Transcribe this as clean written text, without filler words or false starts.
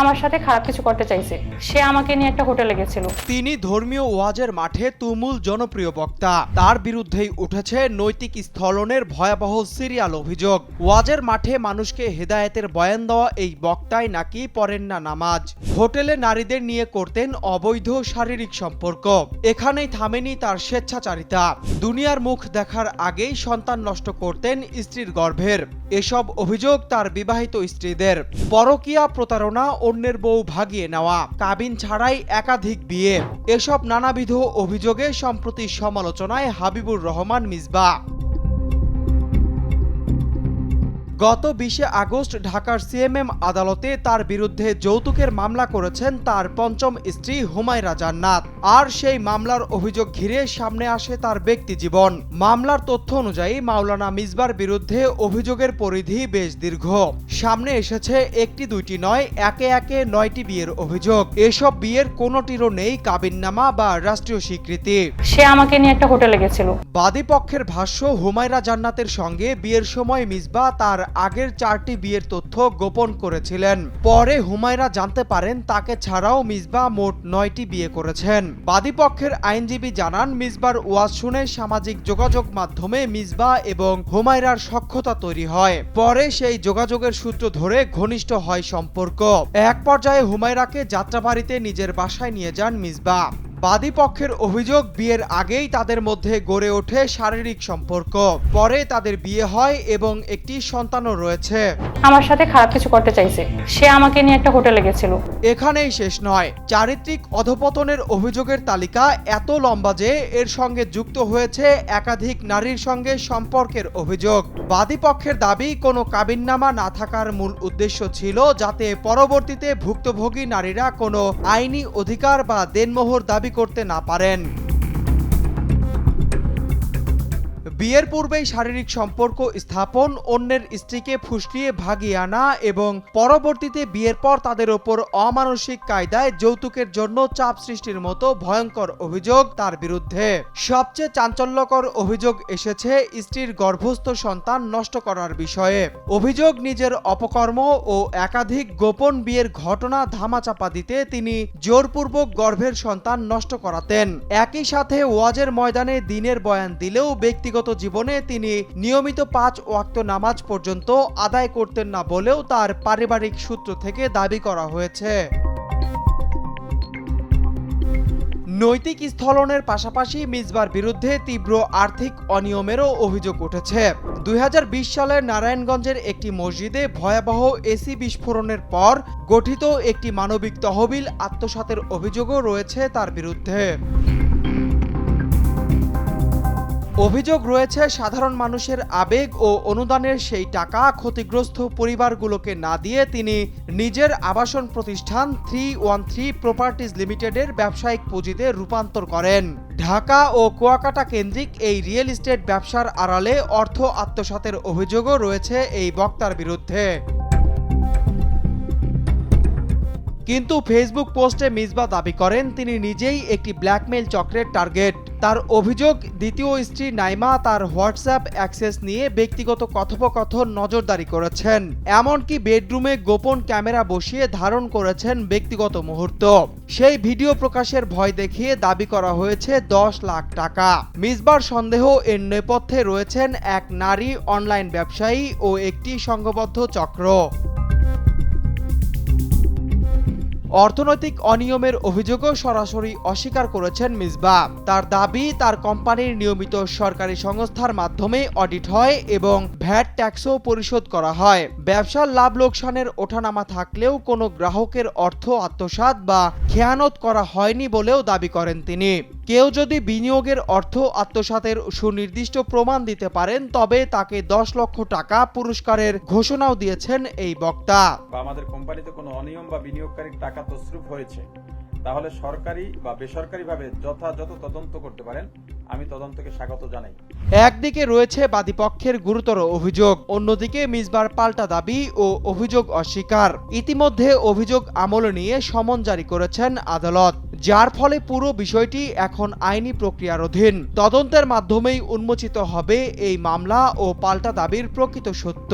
আমার সাথে খারাপ কিছু করতে চাইছে। সে আমাকে নিয়ে একটা হোটেলে গেছিল। তিনি ধর্মীয় ওয়াজের মাঠে তুমুল জনপ্রিয় বক্তা। তার বিরুদ্ধেই উঠেছে নৈতিক স্থলনের ভয়াবহ সিরিয়াল অভিযোগ। ওয়াজের মাঠে মানুষকে হেদায়েতের বয়ান দেওয়া এই বক্তাই নাকি পড়েন না নামাজ, হোটেলে নারীদের নিয়ে করতেন অবৈধ শারীরিক সম্পর্ক। এখানেই থামেনি তার স্বেচ্ছাচারিতা। দুনিয়ার মুখ দেখার আগেই সন্তান নষ্ট করতেন স্ত্রীর গর্ভের। এসব অভিযোগ তার বিবাহিত স্ত্রীদের। পরকীয়া, প্রতারণা, অন্যের বউ ভাগিয়ে নেওয়া, কাবিন ছাড়াই একাধিক বিয়ে, এসব নানাবিধ অভিযোগে সম্প্রতি সমালোচনায় হাবিবুর রহমান মিসবাহ। গত 20 আগস্ট ঢাকার সিএমএম আদালতে তার বিরুদ্ধে যৌতুকের মামলা করেছেন তার পঞ্চম স্ত্রী হুমায়রা জান্নাত। আর সেই মামলার অভিযোগ ঘিরে সামনে আসে তার ব্যক্তিজীবন। মামলার তথ্য অনুযায়ী মাওলানা মিসবার বিরুদ্ধে অভিযোগের পরিধি বেশ দীর্ঘ। সামনে এসেছে একটি দুইটি নয়, একে একে 9টি বিয়ের অভিযোগ। এসব বিয়ের কোনোটিরও নেই কাবিননামা বা রাষ্ট্রীয় স্বীকৃতি। সে আমাকে নিয়ে একটা হোটেলে গেছিল। বাদী পক্ষের ভাষ্য, হুমায়রা জান্নাতের সঙ্গে বিয়ের সময় মিসবাহ তার আগের 4টি বিয়ের তথ্য গোপন করেছিলেন। পরে হুমায়রা জানতে পারেন তাকে ছাড়াও মিসবাহ মোট 9টি বিয়ে করেছেন। বাদী পক্ষের আইনজীবী জানান, মিসবার ওয়াজ শুনে সামাজিক যোগাযোগ মাধ্যমে মিসবাহ এবং হুমায়রার সখ্যতা তৈরি হয়। পরে সেই যোগাযোগের সূত্র ধরে ঘনিষ্ঠ হয় সম্পর্ক। এক পর্যায়ে হুমায়রাকে যাত্রাবাড়িতে নিজের বাসায় নিয়ে যান মিসবাহ। বাদী পক্ষের অভিযোগ, বিয়ের আগেই তাদের মধ্যে গড়ে ওঠে শারীরিক সম্পর্ক। পরে তাদের বিয়ে হয় এবং একটি সন্তানও রয়েছে। আমার সাথে খারাপ কিছু করতে চাইছে। সে আমাকে নিয়ে একটা হোটেলে গেছিল। এখানেই শেষ নয়, চারিত্রিক অধপতনের অভিযোগের তালিকা এত লম্বা যে এর সঙ্গে যুক্ত হয়েছে একাধিক নারীর সঙ্গে সম্পর্কের অভিযোগ। বাদী পক্ষের দাবি, কোনো কাবিননামা না থাকার মূল উদ্দেশ্য ছিল যাতে পরবর্তীতে ভুক্তভোগী নারীরা কোনো আইনি অধিকার বা দেনমোহর দাবি করতে না পারেন। বিয়ের পূর্বেই শারীরিক সম্পর্ক স্থাপন, অন্যের স্ত্রীকে ফুসলিয়ে ভাগিয়ে আনা এবং পরবর্তীতে বিয়ের পর তাদের ওপর অমানসিক কায়দায় যৌতুকের জন্য চাপ সৃষ্টির মতো ভয়ঙ্কর অভিযোগ তার বিরুদ্ধে। সবচেয়ে চাঞ্চল্যকর অভিযোগ এসেছে স্ত্রীর গর্ভস্থ সন্তান নষ্ট করার বিষয়ে। অভিযোগ, নিজের অপকর্ম ও একাধিক গোপন বিয়ের ঘটনা ধামাচাপা দিতে তিনি জোরপূর্বক গর্ভের সন্তান নষ্ট করাতেন। একই সাথে ওয়াজের ময়দানে দ্বীনের বয়ান দিলেও ব্যক্তিগত জীবনে তিনি নিয়মিত 5 ওয়াক্ত নামাজ পর্যন্ত আদায় করতেন না বলেও তার পারিবারিক সূত্র থেকে দাবি করা হয়েছে। নৈতিক স্থলনের পাশাপাশি মিসবার বিরুদ্ধে তীব্র আর্থিক অনিয়মেরও অভিযোগ উঠেছে। 2020 সালে নারায়ণগঞ্জের একটি মসজিদে ভয়াবহ এসি বিস্ফোরণের পর গঠিত একটি মানবিক তহবিল আত্মসাতের অভিযোগও রয়েছে তার বিরুদ্ধে। অভিযোগ রয়েছে, সাধারণ মানুষের আবেগ ও অনুদানের সেই টাকা ক্ষতিগ্রস্ত পরিবারগুলোকে না দিয়ে তিনি নিজের আবাসন প্রতিষ্ঠান 313 প্রপার্টিজ লিমিটেডের ব্যবসায়িক পুঁজিতে রূপান্তর করেন। ঢাকা ও কুয়াকাটা কেন্দ্রিক এই রিয়েল এস্টেট ব্যবসার আড়ালে অর্থ আত্মসাতের অভিযোগও রয়েছে এই বক্তার বিরুদ্ধে। কিন্তু ফেসবুক পোস্টে মিসবাহ দাবি করেন তিনি নিজেই একটি ব্ল্যাকমেইল চক্রের টার্গেট। তার অভিযোগ, দ্বিতীয় স্ত্রী নাইমা তার হোয়াটসঅ্যাপ অ্যাক্সেস নিয়ে ব্যক্তিগত কথোপকথন নজরদারি করেছেন। এমনকি বেডরুমে গোপন ক্যামেরা বসিয়ে ধারণ করেছেন ব্যক্তিগত মুহূর্ত। সেই ভিডিও প্রকাশের ভয় দেখিয়ে দাবি করা হয়েছে 10 লাখ টাকা। মিসবার সন্দেহ, এর নেপথ্যে রয়েছেন এক নারী অনলাইন ব্যবসায়ী ও একটি সংঘবদ্ধ চক্র। অর্থনৈতিক অনিয়মের অভিযোগও সরাসরি অস্বীকার করেছেন মিসবাহ। তার দাবি, তার কোম্পানির নিয়মিত সরকারি সংস্থার মাধ্যমে অডিট হয় এবং ভ্যাট ট্যাক্সও পরিশোধ করা হয়। ব্যবসার লাভ লোকসানের ওঠানামা থাকলেও কোনো গ্রাহকের অর্থ আত্মসাৎ বা খেয়ানত করা হয়নি বলেও দাবি করেন তিনি। কেউ যদি বিনিয়োগের অর্থ আত্মসাতের সুনির্দিষ্ট প্রমাণ দিতে পারেন তবে তাকে 10 লক্ষ টাকা পুরস্কারের ঘোষণাও দিয়েছেন এই বক্তা। আমাদের কোম্পানিতে কোনো অনিয়ম বা বিনিয়োগকারীর টাকা তছরুপ হয়েছে তাহলে সরকারি বা বেসরকারিভাবে যথাযথ তদন্ত করতে পারেন। আমি তদন্তকে স্বাগত জানাই। একদিকে রয়েছে বাদীপক্ষের গুরুতর অভিযোগ, অন্যদিকে মিসবার পাল্টা দাবি ও অভিযোগ অস্বীকার। ইতিমধ্যে অভিযোগ আমলে নিয়ে সমন জারি করেছেন আদালত, যার ফলে পুরো বিষয়টি এখন আইনি প্রক্রিয়ার অধীন। তদন্তের মাধ্যমেই উন্মোচিত হবে এই মামলা ও পাল্টা দাবির প্রকৃত সত্য।